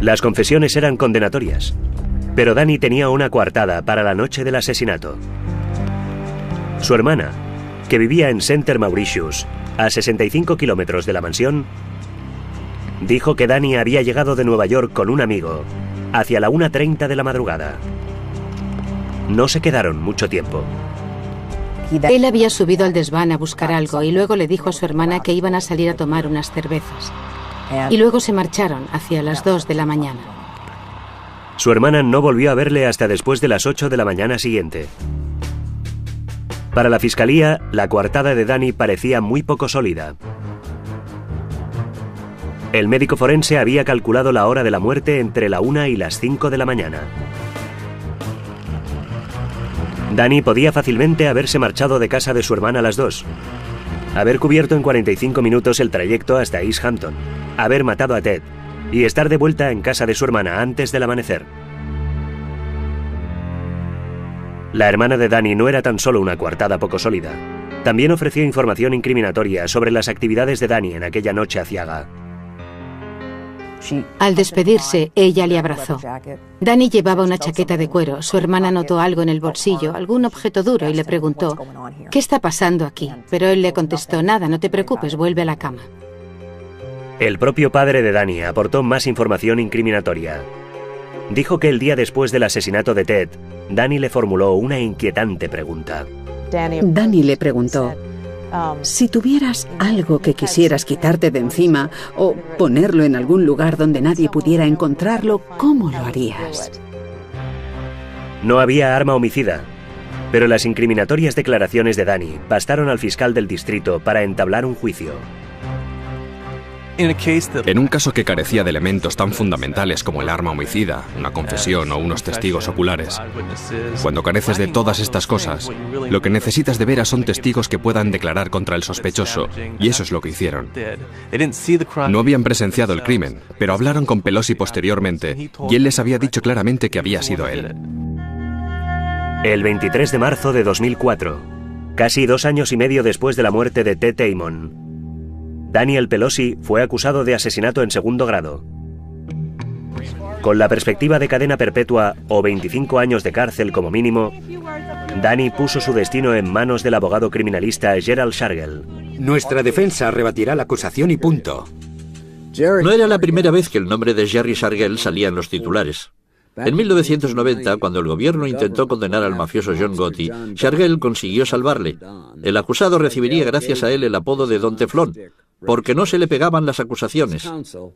Las confesiones eran condenatorias, pero Danny tenía una coartada para la noche del asesinato. Su hermana, que vivía en Center Mauritius, a 65 kilómetros de la mansión, dijo que Danny había llegado de Nueva York con un amigo hacia la 1:30 de la madrugada. No se quedaron mucho tiempo. Él había subido al desván a buscar algo y luego le dijo a su hermana que iban a salir a tomar unas cervezas. Y luego se marcharon hacia las 2 de la mañana. Su hermana no volvió a verle hasta después de las 8 de la mañana siguiente. Para la fiscalía, la coartada de Danny parecía muy poco sólida. El médico forense había calculado la hora de la muerte entre la 1 y las 5 de la mañana. Danny podía fácilmente haberse marchado de casa de su hermana a las 2, haber cubierto en 45 minutos el trayecto hasta East Hampton, haber matado a Ted y estar de vuelta en casa de su hermana antes del amanecer. La hermana de Danny no era tan solo una coartada poco sólida. También ofreció información incriminatoria sobre las actividades de Danny en aquella noche aciaga. Al despedirse, ella le abrazó. Danny llevaba una chaqueta de cuero. Su hermana notó algo en el bolsillo, algún objeto duro, y le preguntó: ¿qué está pasando aquí? Pero él le contestó: nada, no te preocupes, vuelve a la cama. El propio padre de Danny aportó más información incriminatoria. Dijo que el día después del asesinato de Ted, Danny le formuló una inquietante pregunta. Danny le preguntó: si tuvieras algo que quisieras quitarte de encima o ponerlo en algún lugar donde nadie pudiera encontrarlo, ¿cómo lo harías? No había arma homicida, pero las incriminatorias declaraciones de Danny bastaron al fiscal del distrito para entablar un juicio. En un caso que carecía de elementos tan fundamentales como el arma homicida, una confesión o unos testigos oculares, cuando careces de todas estas cosas, lo que necesitas de veras son testigos que puedan declarar contra el sospechoso, y eso es lo que hicieron. No habían presenciado el crimen, pero hablaron con Pelosi posteriormente, y él les había dicho claramente que había sido él. El 23 de marzo de 2004, casi 2 años y medio después de la muerte de Ted Amon, Daniel Pelosi fue acusado de asesinato en segundo grado. Con la perspectiva de cadena perpetua o 25 años de cárcel como mínimo, Danny puso su destino en manos del abogado criminalista Gerald Shargel. Nuestra defensa rebatirá la acusación y punto. No era la primera vez que el nombre de Jerry Shargel salía en los titulares. En 1990, cuando el gobierno intentó condenar al mafioso John Gotti, Shargel consiguió salvarle. El acusado recibiría gracias a él el apodo de Don Teflón, porque no se le pegaban las acusaciones.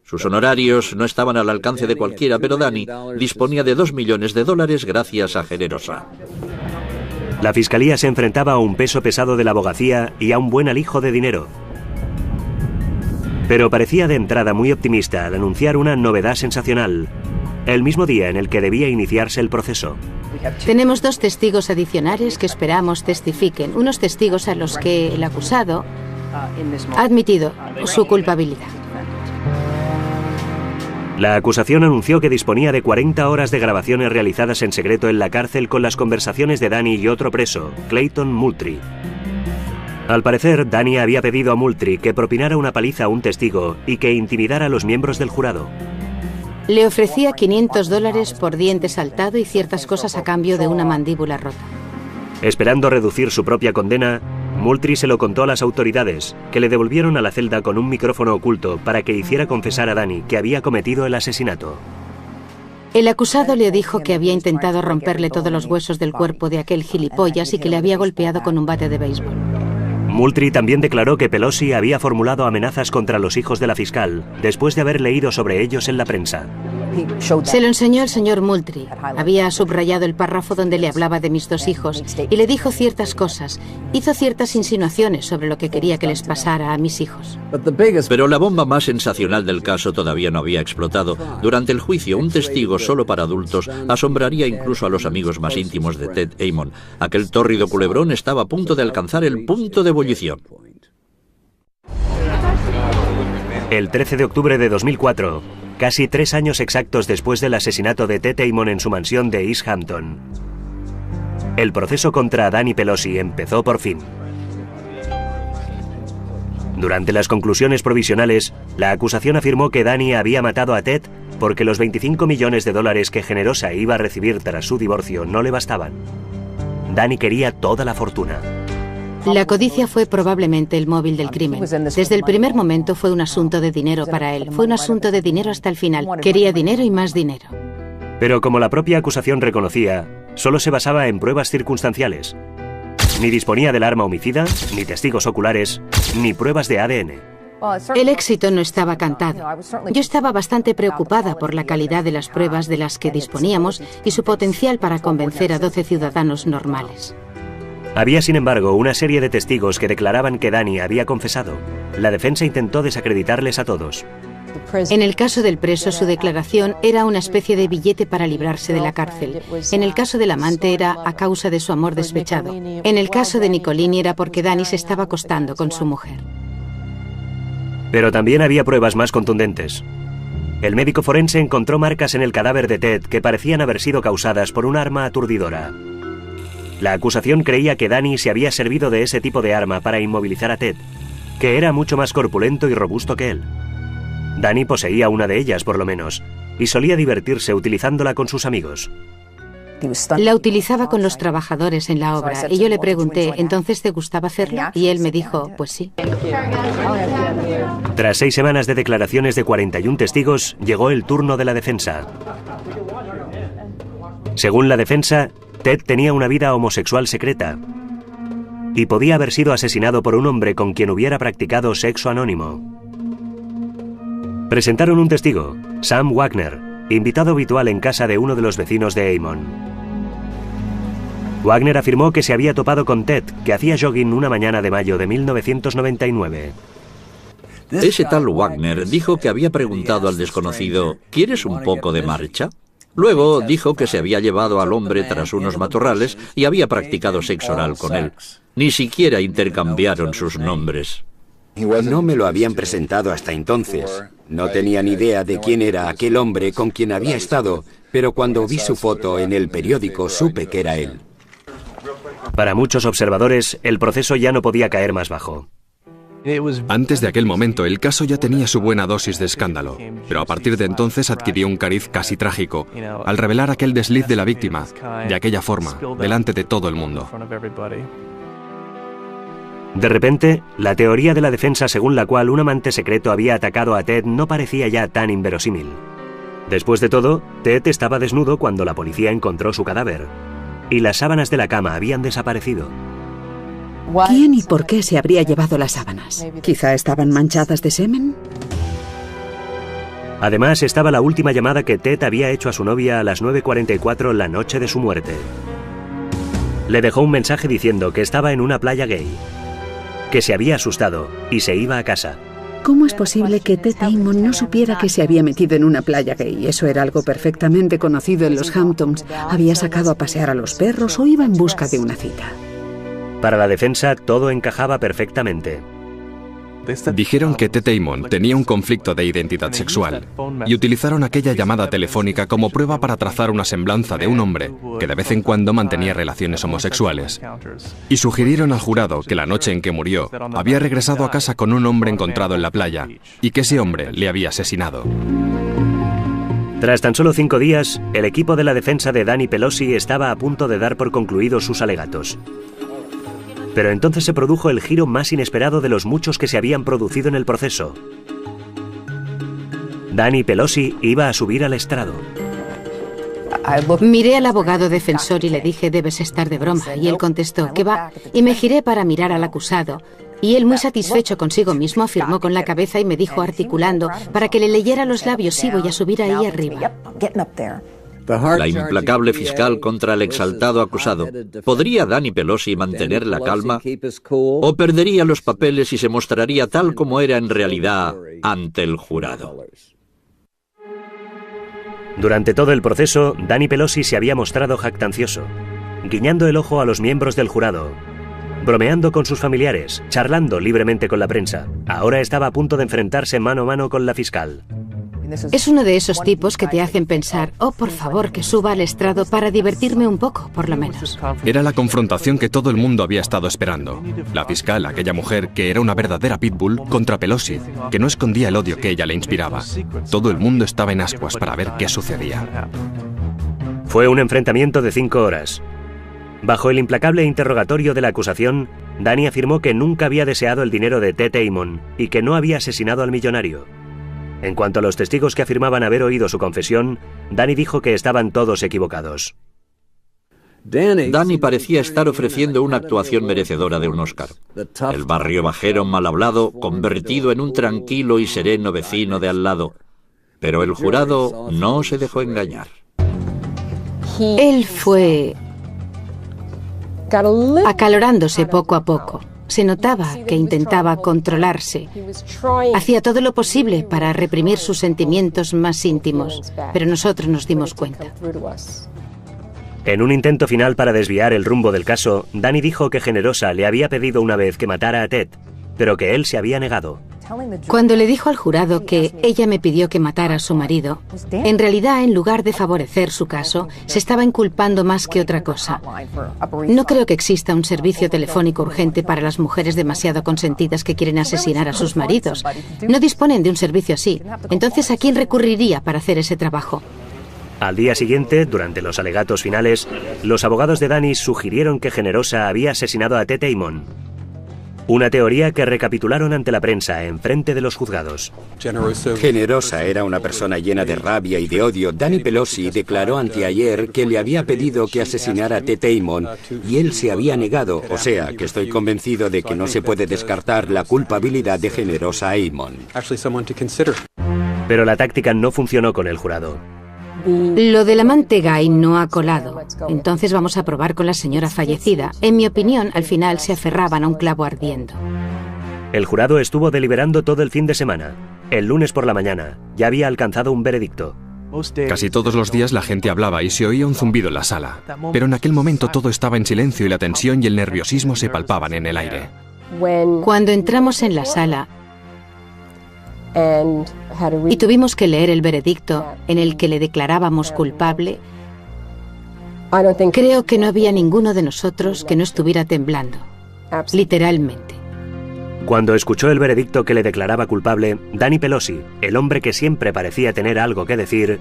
Sus honorarios no estaban al alcance de cualquiera, pero Danny disponía de $2 millones gracias a Generosa. La fiscalía se enfrentaba a un peso pesado de la abogacía y a un buen alijo de dinero. Pero parecía de entrada muy optimista al anunciar una novedad sensacional, el mismo día en el que debía iniciarse el proceso. Tenemos 2 testigos adicionales que esperamos testifiquen, unos testigos a los que el acusado ha admitido su culpabilidad. La acusación anunció que disponía de 40 horas de grabaciones realizadas en secreto en la cárcel con las conversaciones de Danny y otro preso, Clayton Moultrie. Al parecer, Danny había pedido a Moultrie que propinara una paliza a un testigo y que intimidara a los miembros del jurado. Le ofrecía $500 por diente saltado y ciertas cosas a cambio de una mandíbula rota. Esperando reducir su propia condena, Moultrie se lo contó a las autoridades, que le devolvieron a la celda con un micrófono oculto para que hiciera confesar a Danny que había cometido el asesinato. El acusado le dijo que había intentado romperle todos los huesos del cuerpo de aquel gilipollas y que le había golpeado con un bate de béisbol. Moultrie también declaró que Pelosi había formulado amenazas contra los hijos de la fiscal, después de haber leído sobre ellos en la prensa. Se lo enseñó al señor Moultrie. Había subrayado el párrafo donde le hablaba de mis 2 hijos y le dijo ciertas cosas. Hizo ciertas insinuaciones sobre lo que quería que les pasara a mis hijos. Pero la bomba más sensacional del caso todavía no había explotado. Durante el juicio, un testigo solo para adultos asombraría incluso a los amigos más íntimos de Ted Amon. Aquel tórrido culebrón estaba a punto de alcanzar el punto de ebullición. El 13 de octubre de 2004, casi 3 años exactos después del asesinato de Ted Amon en su mansión de East Hampton, el proceso contra Danny Pelosi empezó por fin. Durante las conclusiones provisionales, la acusación afirmó que Danny había matado a Ted porque los 25 millones de dólares que Generosa iba a recibir tras su divorcio no le bastaban. Danny quería toda la fortuna. La codicia fue probablemente el móvil del crimen. Desde el primer momento fue un asunto de dinero para él. Fue un asunto de dinero hasta el final. Quería dinero y más dinero. Pero como la propia acusación reconocía, solo se basaba en pruebas circunstanciales. Ni disponía del arma homicida, ni testigos oculares, ni pruebas de ADN. El éxito no estaba cantado. Yo estaba bastante preocupada por la calidad de las pruebas de las que disponíamos y su potencial para convencer a 12 ciudadanos normales. Había, sin embargo, una serie de testigos que declaraban que Danny había confesado. La defensa intentó desacreditarles a todos. En el caso del preso, su declaración era una especie de billete para librarse de la cárcel. En el caso del amante era a causa de su amor desfechado. En el caso de Nicolini era porque Danny se estaba acostando con su mujer. Pero también había pruebas más contundentes. El médico forense encontró marcas en el cadáver de Ted que parecían haber sido causadas por un arma aturdidora. La acusación creía que Danny se había servido de ese tipo de arma para inmovilizar a Ted, que era mucho más corpulento y robusto que él. Danny poseía una de ellas, por lo menos, y solía divertirse utilizándola con sus amigos. La utilizaba con los trabajadores en la obra, y yo le pregunté, ¿entonces te gustaba hacerlo? Y él me dijo, pues sí. Tras 6 semanas de declaraciones de 41 testigos, llegó el turno de la defensa. Según la defensa, Ted tenía una vida homosexual secreta y podía haber sido asesinado por un hombre con quien hubiera practicado sexo anónimo. Presentaron un testigo, Sam Wagner, invitado habitual en casa de uno de los vecinos de Amon. Wagner afirmó que se había topado con Ted, que hacía jogging una mañana de mayo de 1999. Ese tal Wagner dijo que había preguntado al desconocido, ¿quieres un poco de marcha? Luego dijo que se había llevado al hombre tras unos matorrales y había practicado sexo oral con él. Ni siquiera intercambiaron sus nombres. No me lo habían presentado hasta entonces. No tenía ni idea de quién era aquel hombre con quien había estado, pero cuando vi su foto en el periódico supe que era él. Para muchos observadores, el proceso ya no podía caer más bajo. Antes de aquel momento, el caso ya tenía su buena dosis de escándalo, pero a partir de entonces adquirió un cariz casi trágico, al revelar aquel desliz de la víctima, de aquella forma, delante de todo el mundo. De repente, la teoría de la defensa según la cual un amante secreto había atacado a Ted no parecía ya tan inverosímil. Después de todo, Ted estaba desnudo cuando la policía encontró su cadáver, y las sábanas de la cama habían desaparecido. ¿Quién y por qué se habría llevado las sábanas? ¿Quizá estaban manchadas de semen? Además, estaba la última llamada que Ted había hecho a su novia a las 9:44 la noche de su muerte. Le dejó un mensaje diciendo que estaba en una playa gay, que se había asustado y se iba a casa. ¿Cómo es posible que Ted Amon no supiera que se había metido en una playa gay? Eso era algo perfectamente conocido en los Hamptons. ¿Había sacado a pasear a los perros o iba en busca de una cita? Para la defensa, todo encajaba perfectamente. Dijeron que Ted Amon tenía un conflicto de identidad sexual y utilizaron aquella llamada telefónica como prueba para trazar una semblanza de un hombre que de vez en cuando mantenía relaciones homosexuales. Y sugirieron al jurado que la noche en que murió había regresado a casa con un hombre encontrado en la playa y que ese hombre le había asesinado. Tras tan solo 5 días, el equipo de la defensa de Danny Pelosi estaba a punto de dar por concluidos sus alegatos. Pero entonces se produjo el giro más inesperado de los muchos que se habían producido en el proceso. Danny Pelosi iba a subir al estrado. Miré al abogado defensor y le dije, debes estar de broma. Y él contestó, ¿qué va? Y me giré para mirar al acusado. Y él, muy satisfecho consigo mismo, afirmó con la cabeza y me dijo articulando, para que le leyera los labios, sí, voy a subir ahí arriba. La implacable fiscal contra el exaltado acusado. ¿Podría Danny Pelosi mantener la calma? ¿O perdería los papeles y se mostraría tal como era en realidad ante el jurado? Durante todo el proceso, Danny Pelosi se había mostrado jactancioso, guiñando el ojo a los miembros del jurado, bromeando con sus familiares, charlando libremente con la prensa. Ahora estaba a punto de enfrentarse mano a mano con la fiscal. Es uno de esos tipos que te hacen pensar, oh, por favor, que suba al estrado para divertirme un poco, por lo menos. Era la confrontación que todo el mundo había estado esperando. La fiscal, aquella mujer que era una verdadera pitbull, contra Pelosi, que no escondía el odio que ella le inspiraba. Todo el mundo estaba en ascuas para ver qué sucedía. Fue un enfrentamiento de 5 horas. Bajo el implacable interrogatorio de la acusación, Danny afirmó que nunca había deseado el dinero de Ted Amon y que no había asesinado al millonario. En cuanto a los testigos que afirmaban haber oído su confesión, Danny dijo que estaban todos equivocados. Danny parecía estar ofreciendo una actuación merecedora de un Oscar. El barrio bajero mal hablado, convertido en un tranquilo y sereno vecino de al lado. Pero el jurado no se dejó engañar. Él fue acalorándose poco a poco. Se notaba que intentaba controlarse. Hacía todo lo posible para reprimir sus sentimientos más íntimos, pero nosotros nos dimos cuenta. En un intento final para desviar el rumbo del caso, Danny dijo que Generosa le había pedido una vez que matara a Ted, pero que él se había negado. Cuando le dijo al jurado que ella me pidió que matara a su marido, en realidad, en lugar de favorecer su caso, se estaba inculpando más que otra cosa. No creo que exista un servicio telefónico urgente para las mujeres demasiado consentidas que quieren asesinar a sus maridos. No disponen de un servicio así. Entonces, ¿a quién recurriría para hacer ese trabajo? Al día siguiente, durante los alegatos finales, los abogados de Danny sugirieron que Generosa había asesinado a Ted Amon. Una teoría que recapitularon ante la prensa en frente de los juzgados. Generosa era una persona llena de rabia y de odio. Danny Pelosi declaró anteayer que le había pedido que asesinara a Ted Amon y él se había negado, o sea, que estoy convencido de que no se puede descartar la culpabilidad de Generosa Amon. Pero la táctica no funcionó con el jurado. Lo del amante gay no ha colado. Entonces vamos a probar con la señora fallecida. En mi opinión, al final se aferraban a un clavo ardiendo. El jurado estuvo deliberando todo el fin de semana. El lunes por la mañana ya había alcanzado un veredicto. Casi todos los días la gente hablaba y se oía un zumbido en la sala. Pero en aquel momento todo estaba en silencio y la tensión y el nerviosismo se palpaban en el aire. Cuando entramos en la sala y tuvimos que leer el veredicto en el que le declarábamos culpable, creo que no había ninguno de nosotros que no estuviera temblando, literalmente. Cuando escuchó el veredicto que le declaraba culpable, Danny Pelosi, el hombre que siempre parecía tener algo que decir,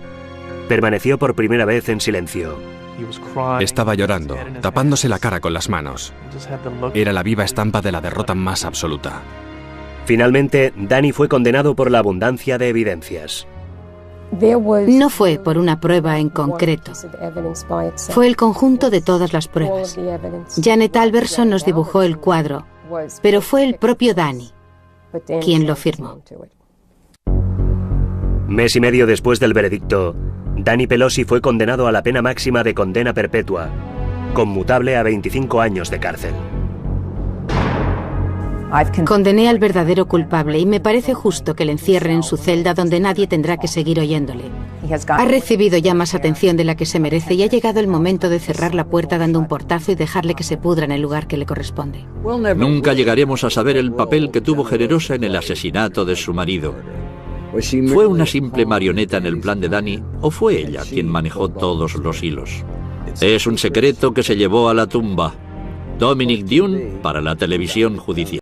permaneció por primera vez en silencio. Estaba llorando, tapándose la cara con las manos. Era la viva estampa de la derrota más absoluta. Finalmente, Danny fue condenado por la abundancia de evidencias. No fue por una prueba en concreto. Fue el conjunto de todas las pruebas. Janet Alberson nos dibujó el cuadro, pero fue el propio Danny quien lo firmó. Mes y medio después del veredicto, Danny Pelosi fue condenado a la pena máxima de condena perpetua, conmutable a 25 años de cárcel. Condené al verdadero culpable y me parece justo que le encierren en su celda donde nadie tendrá que seguir oyéndole. Ha recibido ya más atención de la que se merece y ha llegado el momento de cerrar la puerta dando un portazo y dejarle que se pudra en el lugar que le corresponde. Nunca llegaremos a saber el papel que tuvo Generosa en el asesinato de su marido. ¿Fue una simple marioneta en el plan de Danny o fue ella quien manejó todos los hilos? Es un secreto que se llevó a la tumba. Dominic Dunne para la televisión judicial.